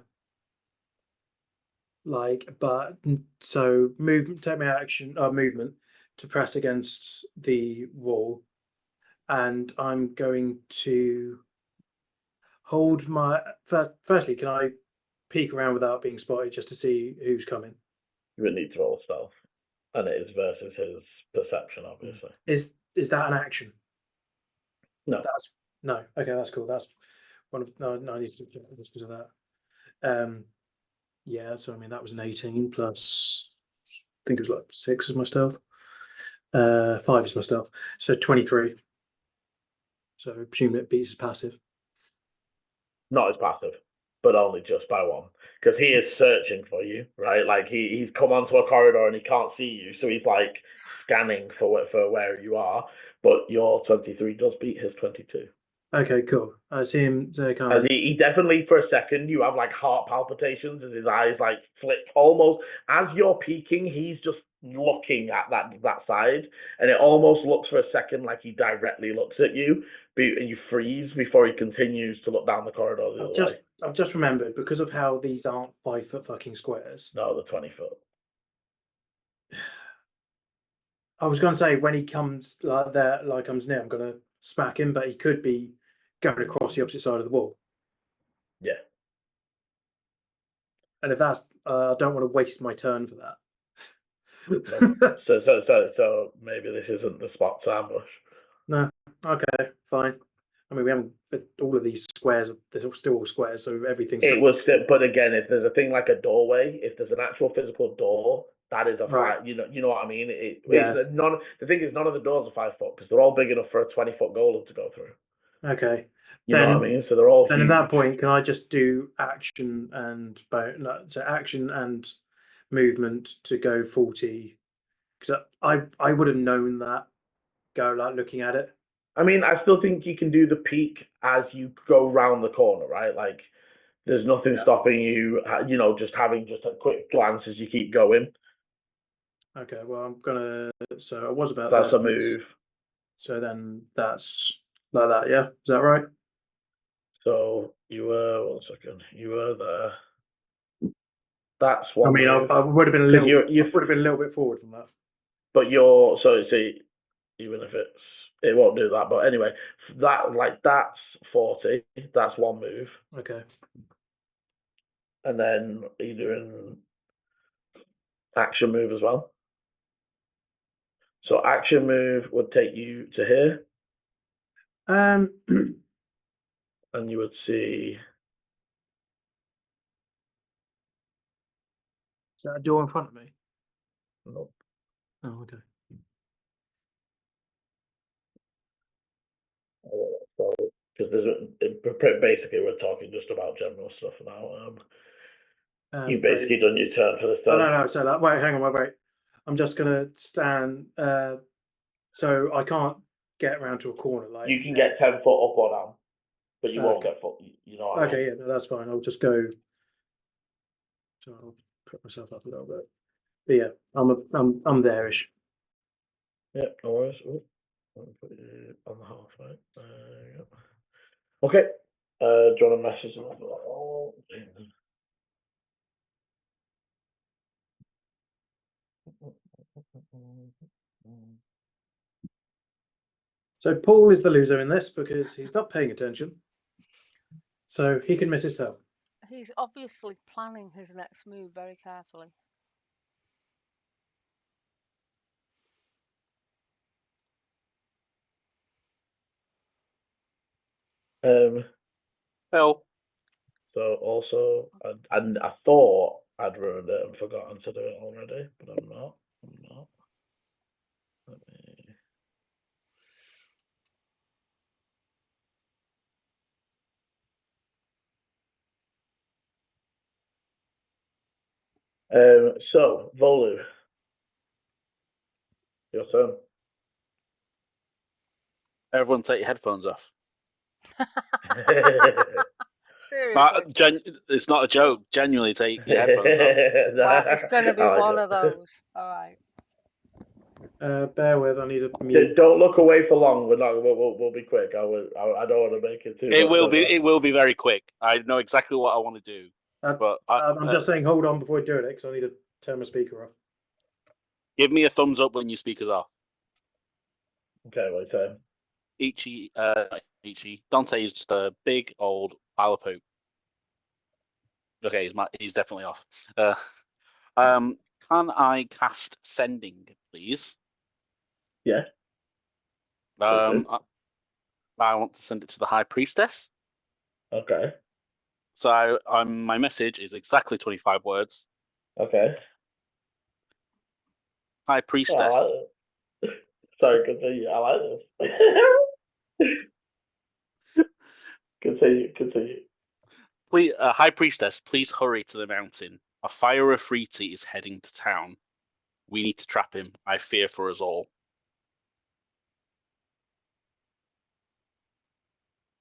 Like, but so take my movement to press against the wall, and I'm going to hold my. Firstly, can I peek around without being spotted just to see who's coming? you would need to roll stealth, and it is versus his perception, obviously. Is that an action? No. That's no. Okay, that's cool. That's one of no. I need to check just because of that. Yeah. So I mean, that was an 18 plus. I think it was like 6 is my stealth. 5 is my stealth. So 23. So I presume it beats his passive. Not as passive, but only just by one. Because he is searching for you, right? Like he's come onto a corridor and he can't see you, so he's like scanning for where you are. But your 23 does beat his 22. Okay, cool. I see him there As coming. he definitely, for a second, you have like heart palpitations as his eyes like flick almost. As you're peeking, he's just looking at that side, and it almost looks for a second like he directly looks at you, and you freeze before he continues to look down the corridor the other way. I've just remembered, because of how these aren't 5-foot fucking squares. No, the 20-foot. I was going to say when he comes comes near, I'm going to smack him, but he could be going across the opposite side of the wall. Yeah. And if that's, I don't want to waste my turn for that. So maybe this isn't the spot to ambush. No. Okay, fine. I mean, we haven't. All of these squares, they're still all squares, so everything's. It was, but again, if there's a thing like a doorway, if there's an actual physical door, that is a Right. you know what I mean. Yeah. It's the thing is, none of the doors are 5 foot because they're all big enough for a 20-foot golem to go through. Okay. You know what I mean? So they're all. Then huge. at that point, can I just do action and action and movement to go 40? Because I would have known that. Go like looking at it. I mean, I still think you can do the peek as you go round the corner, right? Like, there's nothing stopping you, just having just a quick glance as you keep going. Okay, well, I'm gonna. So I was about. That's a move. So then that's like that, yeah. Is that right? So you were 1 second. You were there. That's one. I mean, move. I would have been a little. Would have been a little bit forward from that. But even if it won't do that. But anyway, that's 40. That's one move. Okay. And then are you doing action move as well? So action move would take you to here. And you would see. Is that a door in front of me? Nope. Oh, okay. So, because basically we're talking just about general stuff now. You've basically done your turn for this turn. Oh, no. So wait, hang on, wait. I'm just gonna stand. So I can't get around to a corner. Like you can get 10 foot up or down, but you won't get foot. You know what I mean? Okay, yeah, no, that's fine. I'll just go. So I'll put myself up a little bit. But yeah, I'm there-ish. Yeah, no worries. Let me put it on the half, right? Okay. Do you want to message them? Oh, So Paul is the loser in this because he's not paying attention. So he can miss his turn. He's obviously planning his next move very carefully. Well, So also, I thought I'd ruined it and forgotten to do it already, but I'm not. Let me... So, Volu, your turn. everyone take your headphones off. Seriously. It's not a joke. Genuinely take your headphones off. Well, it's going to be I like one it. of those. All right. Bear with, I need a mute. Don't look away for long. We'll be quick. I don't want to make it too. It will be very quick. I know exactly what I want to do. But I'm just saying, hold on before I do it, because I need to turn my speaker off. give me a thumbs up when your speakers off. Okay, wait a time. Dante is just a big old pile of poop. Okay, he's definitely off. Can I cast sending, please? Yeah. I want to send it to the High Priestess. Okay. So my message is exactly 25 words. Okay. High Priestess. Oh, I like it. Sorry, continue. I like this. Continue. Please, High Priestess, please hurry to the mountain. A fire Afriti is heading to town. We need to trap him. I fear for us all.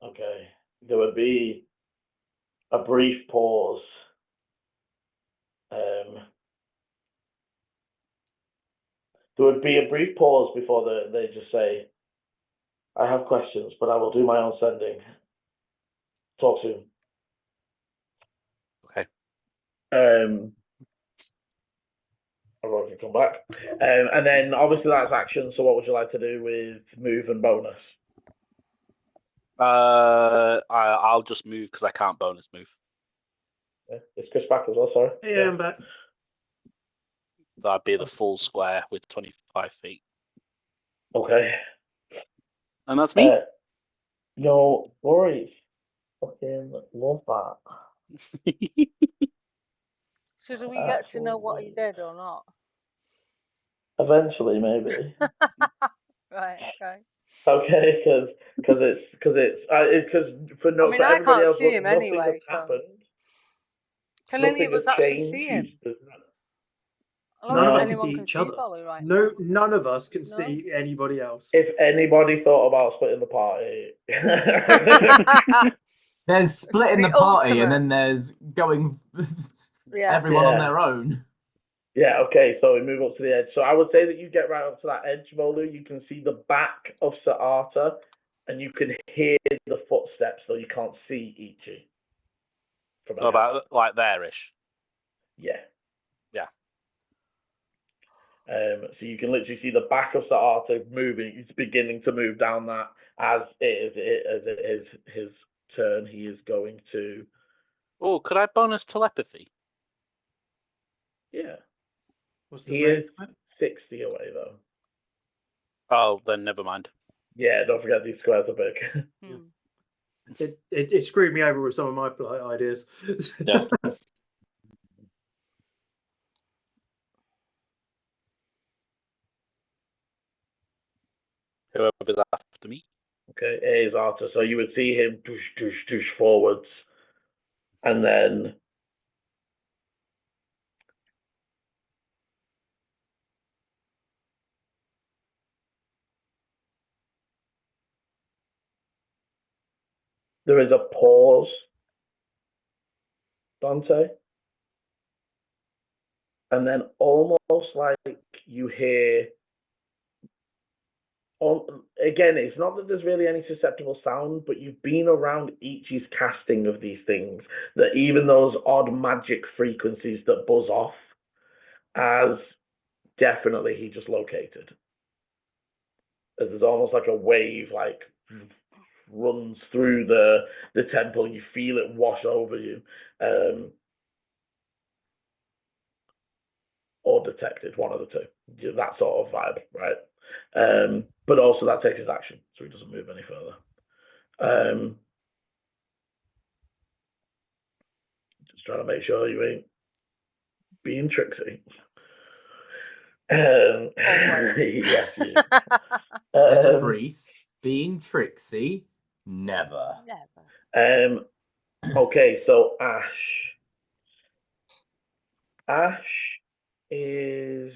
Okay. There would be a brief pause. There would be a brief pause before they just say, I have questions, but I will do my own sending. Talk soon. Okay. Everyone can come back. And then obviously that's action, so what would you like to do with move and bonus? I'll just move because I can't bonus move. Yeah. Is Chris back as well, sorry? Yeah, I'm back. That'd be the full square with 25 feet. Okay. And that's me. No worries. Fucking love that. So do we get to know what he did or not? Eventually, maybe. Right. Okay. Okay, because for I everybody can't else, see him nothing anyway. has So happened. can any Nothing of has us actually changed. see him? I don't None of think us can anyone see can each see other. Bolly right No, now. none of us can No? see anybody else. If anybody thought about splitting the party, There's splitting the The party, and ultimate. then there's going Yeah. everyone on Yeah. their own. yeah, okay. So we move up to the edge. So I would say that you get right up to that edge, Volu. You can see the back of Sir Arthur, and you can hear the footsteps, though you can't see Ichi. From ahead. About like there-ish. Yeah. Yeah. So you can literally see the back of Sir Arthur moving. He's beginning to move down that as it is his turn. He is going to. Oh, could I bonus telepathy? Yeah. What's the He range? is 60 away though. Oh, then never mind. Yeah, don't forget these squares are big. Hmm. It screwed me over with some of my ideas. Yeah. Whoever's after me. Okay, A is Arthur. So you would see him tush forwards, and then there is a pause, Dante, and then almost like you hear. Again, it's not that there's really any susceptible sound, but you've been around Ichi's casting of these things, that even those odd magic frequencies that buzz off, as definitely he just located. as there's almost like a wave like runs through the temple. You feel it wash over you, or detected, one of the two. That sort of vibe, right? But also that takes his action, so he doesn't move any further. Just trying to make sure you ain't being tricksy. Yes, you. Tenebris being tricksy, never. Never. Okay, so Ash is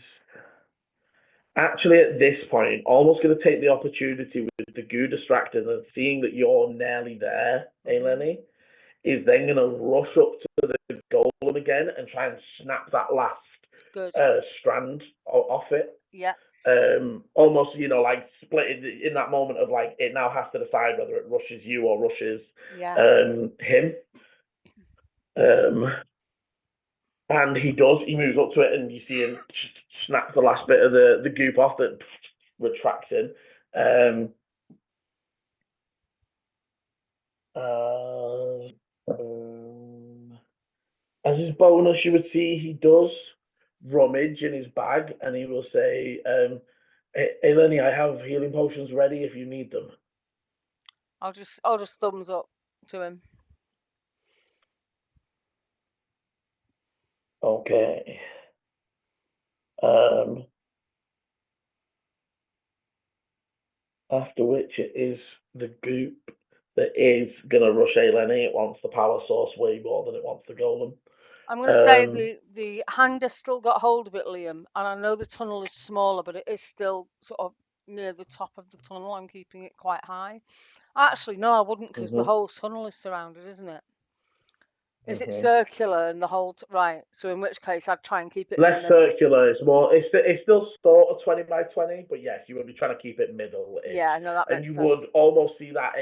actually at this point almost going to take the opportunity with the goo distracted and seeing that you're nearly there, Eleni, is then going to rush up to the golem again and try and snap that last strand off it. Yeah. Almost, like split in that moment of like it now has to decide whether it rushes you or rushes him. And he does. He moves up to it, and you see him snap the last bit of the goop off that retracts in. As his bonus, you would see he does rummage in his bag, and he will say, Eleni, I have healing potions ready if you need them. I'll just thumbs up to him. Okay. After which it is the goop that is going to rush Eleni. It wants the power source way more than it wants the golem. I'm going to say the hand has still got hold of it, Liam, and I know the tunnel is smaller, but it is still sort of near the top of the tunnel. I'm keeping it quite high. Actually, no, I wouldn't, because the whole tunnel is surrounded, isn't it? Is it circular and the whole right? So in which case, I'd try and keep it less circular. It's more. It's still sort of 20 by 20, but yes, you would be trying to keep it middle. Yeah, no, that makes sense. And you would almost see that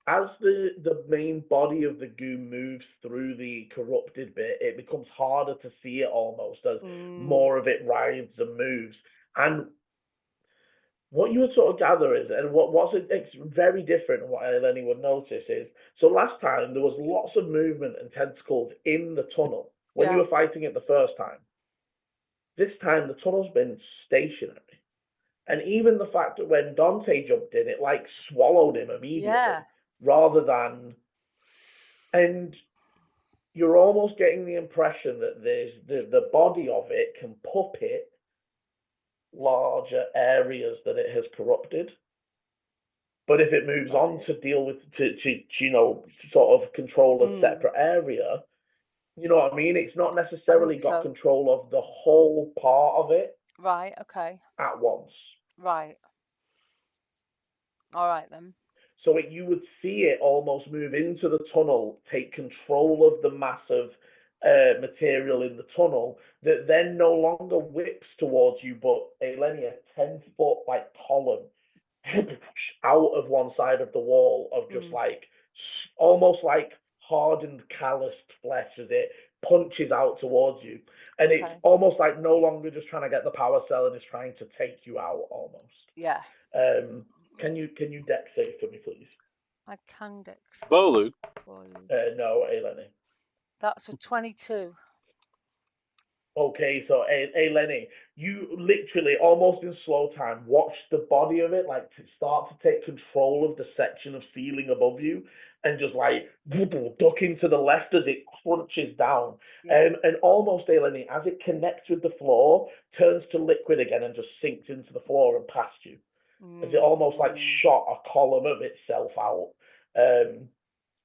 as the main body of the goo moves through the corrupted bit, it becomes harder to see it almost as more of it rides and moves. And what you would sort of gather is, and it's very different, and what Eleni would notice is, so last time there was lots of movement and tentacles in the tunnel when you were fighting it the first time. This time the tunnel's been stationary. And even the fact that when Dante jumped in, it like swallowed him immediately, rather than, and you're almost getting the impression that there's the body of it can puppet larger areas that it has corrupted. But if it moves on to deal with, to sort of control a separate area, you know what I mean? It's not necessarily got control of the whole part of it. Right, okay. At once. Right. All right, then. So you would see it almost move into the tunnel, take control of the massive material in the tunnel, that then no longer whips towards you, but Eleni, a 10-foot like column out of one side of the wall of just like almost like hardened, calloused flesh as it punches out towards you, and it's almost like no longer just trying to get the power cell and is trying to take you out almost. Yeah. Can you dex save for me, please? I can dex. Bolu? No, Eleni. That's a 22. Okay, so Eleni, you literally almost in slow time watch the body of it like to start to take control of the section of ceiling above you, and just like ducking to the left as it crunches down, and almost Eleni, as it connects with the floor, turns to liquid again and just sinks into the floor and past you, as it almost like shot a column of itself out,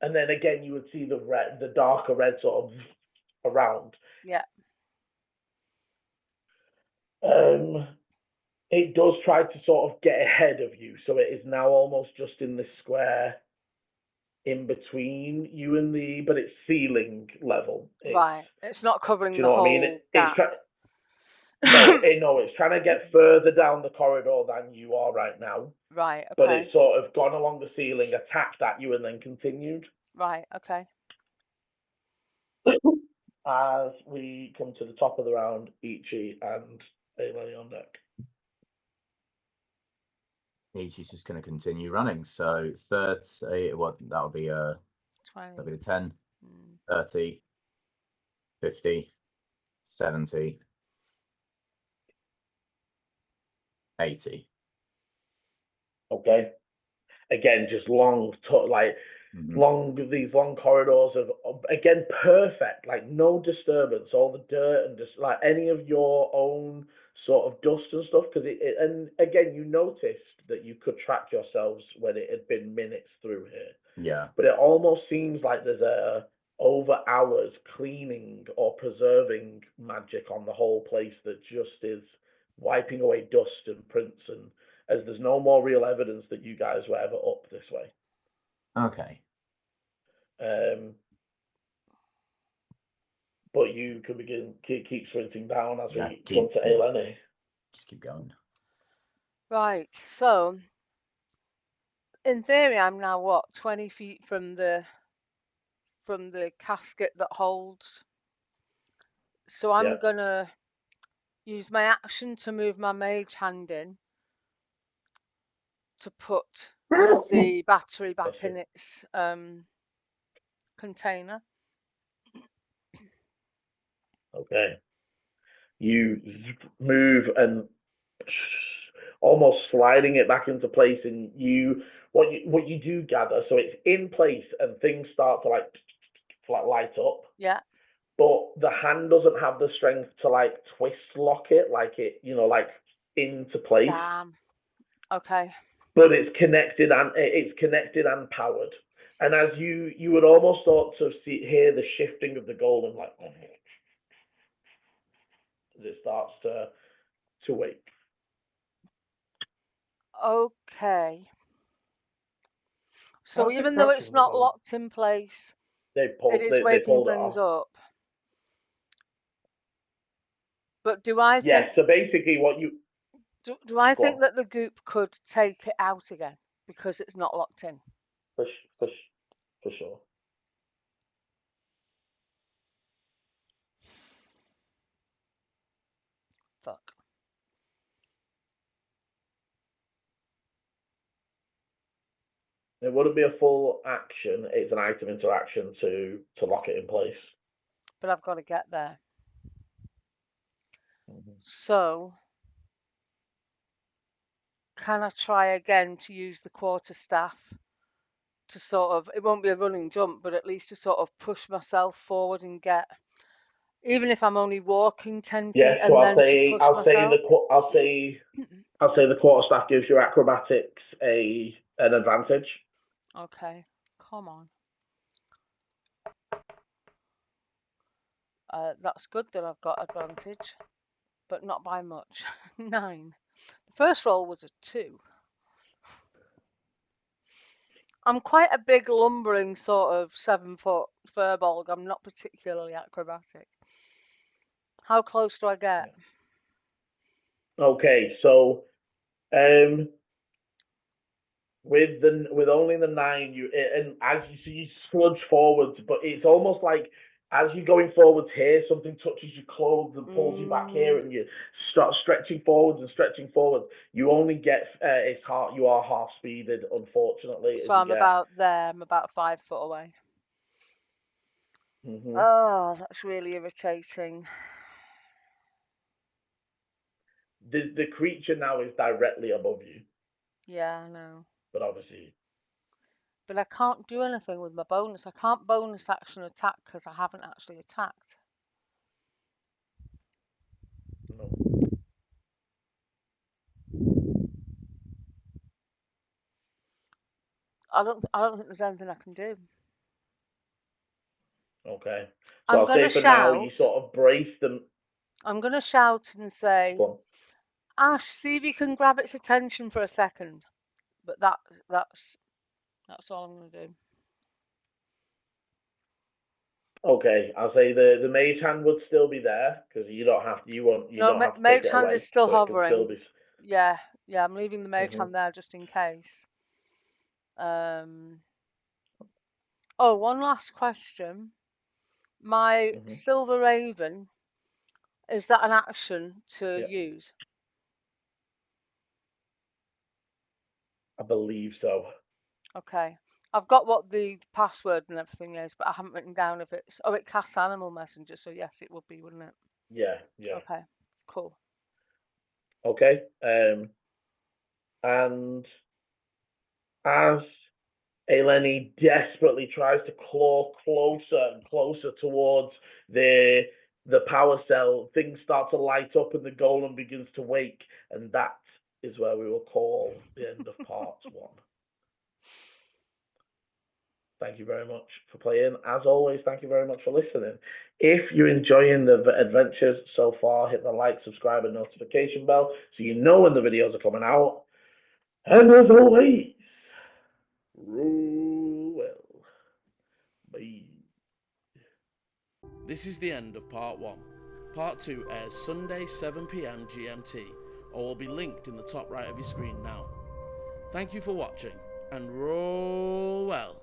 and then again you would see the darker red sort of around. Yeah. It does try to sort of get ahead of you, so it is now almost just in this square in between you and but it's ceiling level. It's not covering the whole gap. It's trying to get further down the corridor than you are right now. Right, okay. But it's sort of gone along the ceiling, attacked at you, and then continued. Right, okay. As we come to the top of the round, Ichi and Eleni on deck. He's just going to continue running. So 30, what that'll be 20. that'll be the 10, Mm. 30, 50, 70, 80. Okay. Again, just long, these long corridors of, again, perfect, like no disturbance, all the dirt and just like any of your own sort of dust and stuff. Because and again, you noticed that you could track yourselves when it had been minutes through here. Yeah. But it almost seems like there's a over hours cleaning or preserving magic on the whole place that just is wiping away dust and prints, and as there's no more real evidence that you guys were ever up this way. Okay. But you can keep sprinting down as we keep- come to Eleni. Just keep going. Right. So, in theory, I'm now what 20 feet from the casket that holds. So I'm Yeah. gonna use my action to move my mage hand in to put the battery back in its container. Okay. You move and almost sliding it back into place, and what you do gather, so it's in place and things start to like light up. Yeah. But the hand doesn't have the strength to like twist lock it, like it, like into place. Damn. Okay. But it's connected and powered. And as you would almost sort of hear the shifting of the golem, like as it starts to wake. Okay. So How's the even though corruption it's on the not golem? locked in place, They waking pulled it things off. up. But do I Yes. think? So basically, what you Do I go think on. that the goop could take it out again because it's not locked in? For sure. Fuck. It wouldn't be a full action. It's an item interaction to lock it in place. But I've got to get there. Mm-hmm. So, can I try again to use the quarterstaff to sort of, it won't be a running jump, but at least to sort of push myself forward and get, even if I'm only walking 10 feet, Yeah, so and then to push I'll say myself? the quarterstaff gives your acrobatics an advantage. Okay, come on. That's good that I've got advantage, but not by much. 9. The first roll was a 2. I'm quite a big, lumbering sort of 7-foot furbolg. I'm not particularly acrobatic. How close do I get? Okay, so with only the 9, and as you sludge forwards, but it's almost like as you're going forwards here, something touches your clothes and pulls you back here, and you start stretching forwards. You only get you are half speeded, unfortunately. So I'm about there. I'm about 5 foot away. Mm-hmm. Oh, that's really irritating. The creature now is directly above you. Yeah, I know. But obviously. But I can't do anything with my bonus. I can't bonus action attack because I haven't actually attacked. No. I don't think there's anything I can do. Okay. So I'm I'll gonna say for shout. now you sort of brace them. I'm gonna shout and say, Ash, see if you can grab its attention for a second. But that's all I'm gonna do. Okay, I'll say the mage hand would still be there because you don't have to Mage take it hand away. is still so hovering. Still be... Yeah, I'm leaving the mage hand there just in case. Oh, one last question. My silver raven, is that an action to use? I believe so. Okay. I've got what the password and everything is, but I haven't written down if it's. Oh, it casts animal messenger, so yes, it would be, wouldn't it? Yeah, yeah. Okay. Cool. Okay. And as Eleni desperately tries to claw closer and closer towards the power cell, things start to light up and the golem begins to wake, and that is where we will call the end of part 1. Thank you very much for playing. As always, thank you very much for listening. If you're enjoying the adventures so far, hit the like, subscribe, and notification bell so you know when the videos are coming out. And as always, rule well. Bye. This is the end of part 1. Part 2 airs Sunday 7 PM GMT, or will be linked in the top right of your screen now. Thank you for watching, and roll well.